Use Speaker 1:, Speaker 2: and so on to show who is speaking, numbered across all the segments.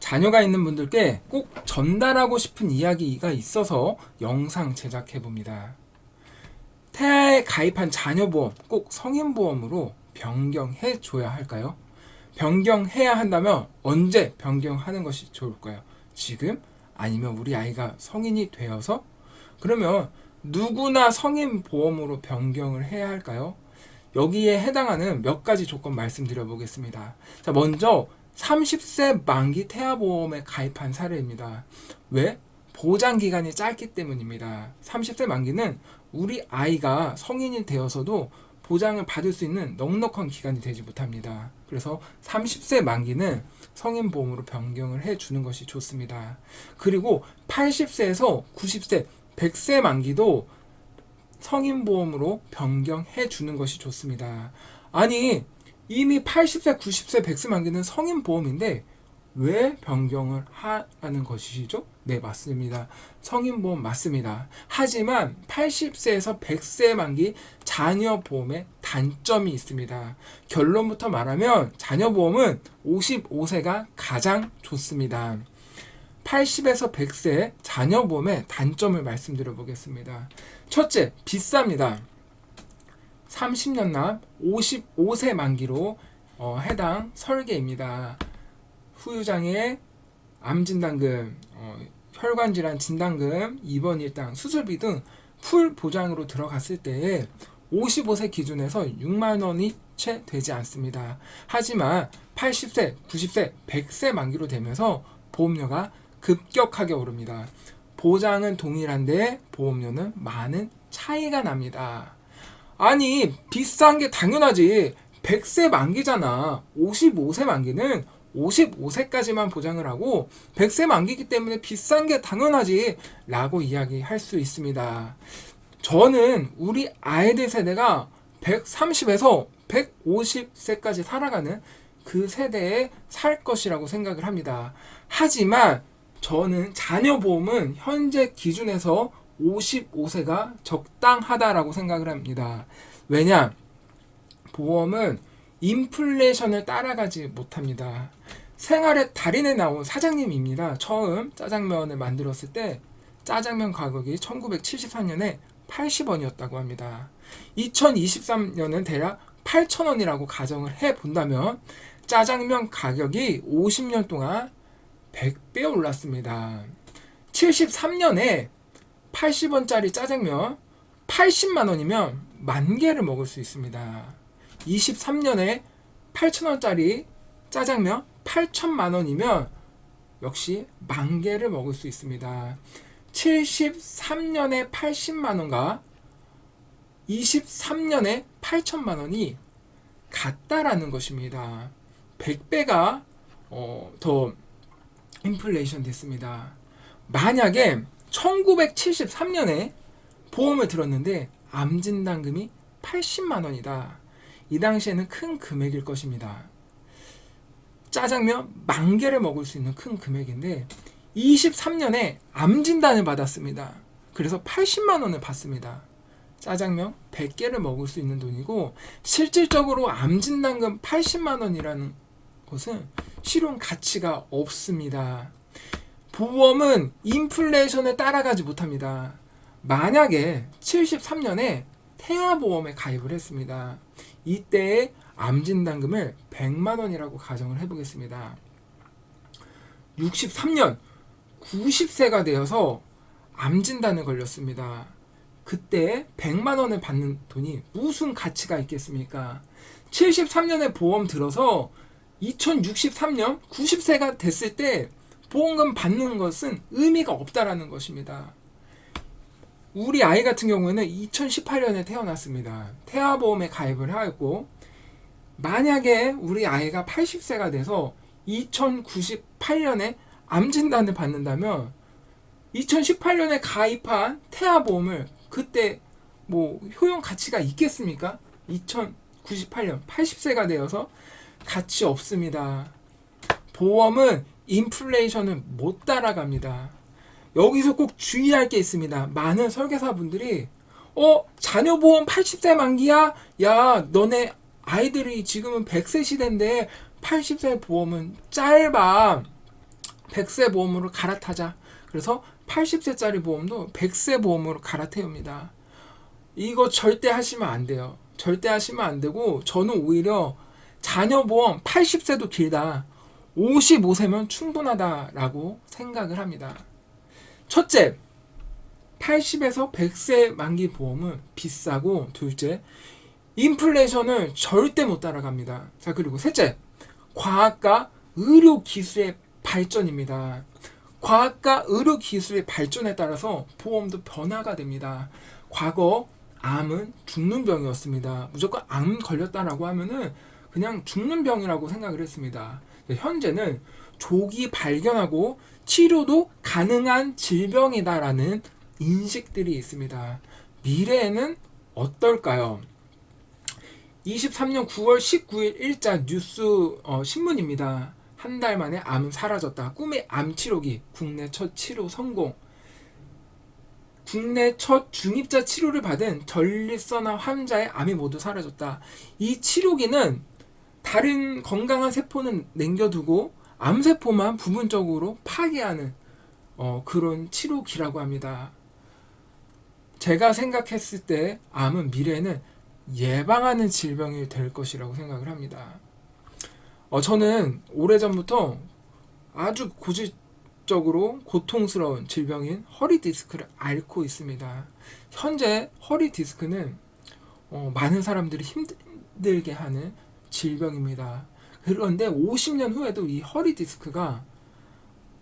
Speaker 1: 자녀가 있는 분들께 꼭 전달하고 싶은 이야기가 있어서 영상 제작해 봅니다. 태아에 가입한 자녀보험 꼭 성인보험으로 변경해 줘야 할까요? 변경해야 한다면 언제 변경하는 것이 좋을까요? 지금? 아니면 우리 아이가 성인이 되어서? 그러면 누구나 성인보험으로 변경을 해야 할까요? 여기에 해당하는 몇 가지 조건 말씀드려 보겠습니다. 자, 먼저 30세 만기 태아보험에 가입한 사례입니다. 왜? 보장기간이 짧기 때문입니다. 30세 만기는 우리 아이가 성인이 되어서도 보장을 받을 수 있는 넉넉한 기간이 되지 못합니다. 그래서 30세 만기는 성인보험으로 변경을 해주는 것이 좋습니다. 그리고 80세에서 90세, 100세 만기도 성인보험으로 변경해 주는 것이 좋습니다. 아니, 이미 80세, 90세, 100세 만기는 성인보험인데 왜 변경을 하라는 것이죠? 네, 맞습니다. 성인보험 맞습니다. 하지만 80세에서 100세 만기 자녀보험에 단점이 있습니다. 결론부터 말하면 자녀보험은 55세가 가장 좋습니다. 80에서 100세 자녀보험의 단점을 말씀드려 보겠습니다. 첫째, 비쌉니다. 30년 납 55세 만기로 해당 설계입니다. 후유장애, 암진단금, 혈관질환 진단금, 입원 일당, 수술비 등 풀 보장으로 들어갔을 때에 55세 기준에서 6만 원이 채 되지 않습니다. 하지만 80세, 90세, 100세 만기로 되면서 보험료가 급격하게 오릅니다. 보장은 동일한데 보험료는 많은 차이가 납니다. 아니, 비싼 게 당연하지. 100세 만기잖아. 55세 만기는 55세까지만 보장을 하고 100세 만기이기 때문에 비싼 게 당연하지 라고 이야기할 수 있습니다. 저는 우리 아이들 세대가 130에서 150세까지 살아가는 그 세대에 살 것이라고 생각을 합니다. 하지만 저는 자녀보험은 현재 기준에서 55세가 적당하다라고 생각을 합니다. 왜냐? 보험은 인플레이션을 따라가지 못합니다. 생활의 달인에 나온 사장님입니다. 처음 짜장면을 만들었을 때 짜장면 가격이 1973년에 80원이었다고 합니다. 2023년은 대략 8,000원이라고 가정을 해본다면 짜장면 가격이 50년 동안 100배 올랐습니다. 73년에 80원짜리 짜장면 80만원이면 만 개를 먹을 수 있습니다. 23년에 8,000원짜리 짜장면 8천만원이면 역시 만 개를 먹을 수 있습니다. 73년에 80만원과 23년에 8천만원이 같다라는 것입니다. 100배가 더 인플레이션 됐습니다. 만약에 1973년에 보험을 들었는데 암진단금이 80만원이다. 이 당시에는 큰 금액일 것입니다. 짜장면 만 개를 먹을 수 있는 큰 금액인데 23년에 암진단을 받았습니다. 그래서 80만원을 받습니다. 짜장면 100개를 먹을 수 있는 돈이고 실질적으로 암진단금 80만원이라는 것은 실효 가치가 없습니다. 보험은 인플레이션에 따라가지 못합니다. 만약에 73년에 태아보험에 가입을 했습니다. 이때의 암진단금을 100만원이라고 가정을 해보겠습니다. 63년 90세가 되어서 암진단을 걸렸습니다. 그때 100만원을 받는 돈이 무슨 가치가 있겠습니까? 73년에 보험 들어서 2063년 90세가 됐을 때 보험금 받는 것은 의미가 없다라는 것입니다. 우리 아이 같은 경우에는 2018년에 태어났습니다. 태아보험에 가입을 하였고 만약에 우리 아이가 80세가 돼서 2098년에 암진단을 받는다면 2018년에 가입한 태아보험을 그때 뭐 효용 가치가 있겠습니까? 2098년 80세가 되어서 가치 없습니다. 보험은 인플레이션을 못 따라갑니다. 여기서 꼭 주의할 게 있습니다. 많은 설계사분들이 자녀보험 80세 만기야? 야, 너네 아이들이 지금은 100세 시대인데 80세 보험은 짧아. 100세 보험으로 갈아타자. 그래서 80세짜리 보험도 100세 보험으로 갈아태웁니다. 이거 절대 하시면 안 돼요. 절대 하시면 안 되고, 저는 오히려 자녀 보험 80세도 길다. 55세면 충분하다라고 생각을 합니다. 첫째, 80에서 100세 만기 보험은 비싸고, 둘째, 인플레이션을 절대 못 따라갑니다. 자, 그리고 셋째, 과학과 의료 기술의 발전입니다. 과학과 의료 기술의 발전에 따라서 보험도 변화가 됩니다. 과거 암은 죽는 병이었습니다. 무조건 암 걸렸다라고 하면은 그냥 죽는 병이라고 생각을 했습니다. 현재는 조기 발견하고 치료도 가능한 질병이다라는 인식들이 있습니다. 미래에는 어떨까요? 23년 9월 19일 일자 뉴스 신문입니다. 한 달 만에 암은 사라졌다. 꿈의 암 치료기. 국내 첫 치료 성공. 국내 첫 중입자 치료를 받은 전립선암 환자의 암이 모두 사라졌다. 이 치료기는 다른 건강한 세포는 남겨두고 암세포만 부분적으로 파괴하는 그런 치료기라고 합니다. 제가 생각했을 때 암은 미래에는 예방하는 질병이 될 것이라고 생각을 합니다. 저는 오래전부터 아주 고질적으로 고통스러운 질병인 허리 디스크를 앓고 있습니다. 현재 허리 디스크는 많은 사람들이 힘들게 하는 질병입니다. 그런데 50년 후에도 이 허리 디스크가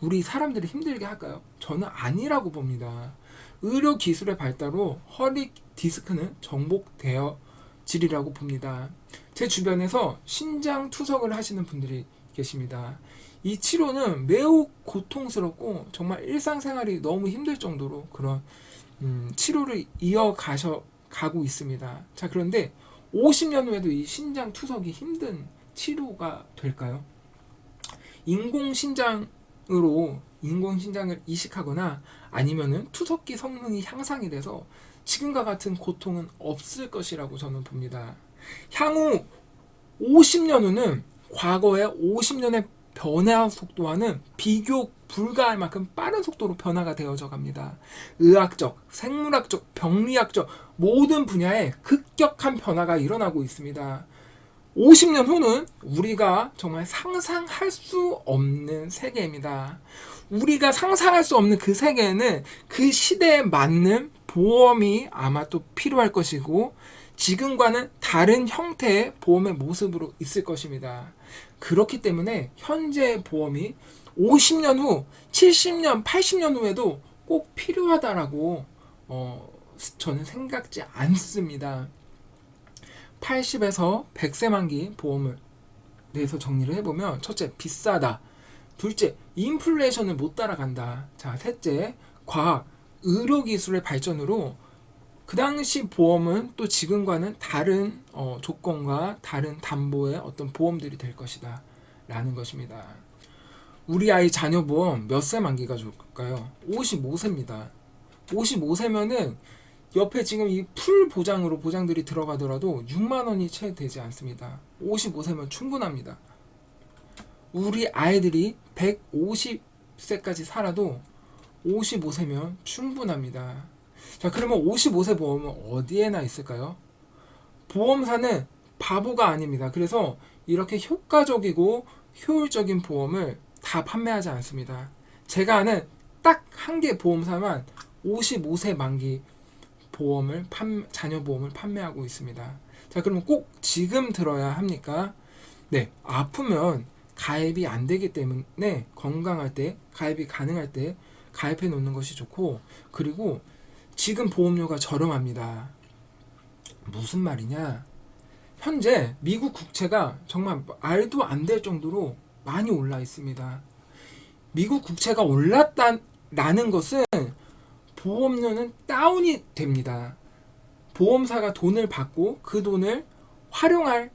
Speaker 1: 우리 사람들이 힘들게 할까요? 저는 아니라고 봅니다. 의료 기술의 발달로 허리 디스크는 정복되어지리라고 봅니다. 제 주변에서 신장 투석을 하시는 분들이 계십니다. 이 치료는 매우 고통스럽고 정말 일상생활이 너무 힘들 정도로 그런 치료를 가고 있습니다. 자, 그런데 50년 후에도 이 신장 투석이 힘든 치료가 될까요? 인공신장을 이식하거나 아니면은 투석기 성능이 향상이 돼서 지금과 같은 고통은 없을 것이라고 저는 봅니다. 향후 50년 후는 과거의 50년의 변화 속도와는 비교 불가할 만큼 빠른 속도로 변화가 되어져 갑니다. 의학적, 생물학적, 병리학적 모든 분야에 급격한 변화가 일어나고 있습니다. 50년 후는 우리가 정말 상상할 수 없는 세계입니다. 우리가 상상할 수 없는 그 세계에는 그 시대에 맞는 보험이 아마 또 필요할 것이고 지금과는 다른 형태의 보험의 모습으로 있을 것입니다. 그렇기 때문에 현재 보험이 50년 후, 70년, 80년 후에도 꼭 필요하다라고 저는 생각지 않습니다. 80에서 100세 만기 보험을 내서 정리를 해보면 첫째, 비싸다. 둘째, 인플레이션을 못 따라간다. 자, 셋째, 과학, 의료기술의 발전으로 그 당시 보험은 또 지금과는 다른 조건과 다른 담보의 어떤 보험들이 될 것이다 라는 것입니다. 우리 아이 자녀 보험 몇 세 만기가 좋을까요? 55세입니다. 55세면은 옆에 지금 이 풀 보장으로 보장들이 들어가더라도 6만 원이 채 되지 않습니다. 55세면 충분합니다. 우리 아이들이 150세까지 살아도 55세면 충분합니다. 자, 그러면 55세 보험은 어디에나 있을까요? 보험사는 바보가 아닙니다. 그래서 이렇게 효과적이고 효율적인 보험을 다 판매하지 않습니다. 제가 아는 딱 한 개 보험사만 55세 만기 보험을 자녀 보험을 판매하고 있습니다. 자, 그러면 꼭 지금 들어야 합니까? 네, 아프면 가입이 안 되기 때문에 건강할 때 가입이 가능할 때 가입해 놓는 것이 좋고, 그리고 지금 보험료가 저렴합니다. 무슨 말이냐? 현재 미국 국채가 정말 말도 안 될 정도로 많이 올라 있습니다. 미국 국채가 올랐다는 것은 보험료는 다운이 됩니다. 보험사가 돈을 받고 그 돈을 활용할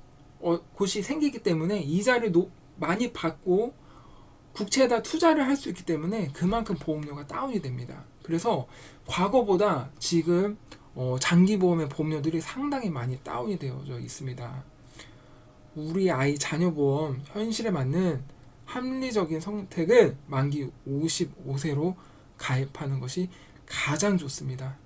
Speaker 1: 곳이 생기기 때문에 이자를 많이 받고 국채에다 투자를 할 수 있기 때문에 그만큼 보험료가 다운이 됩니다. 그래서 과거보다 지금 장기보험의 보험료들이 상당히 많이 다운이 되어져 있습니다. 우리 아이 자녀보험 현실에 맞는 합리적인 선택은 만기 55세로 가입하는 것이 가장 좋습니다.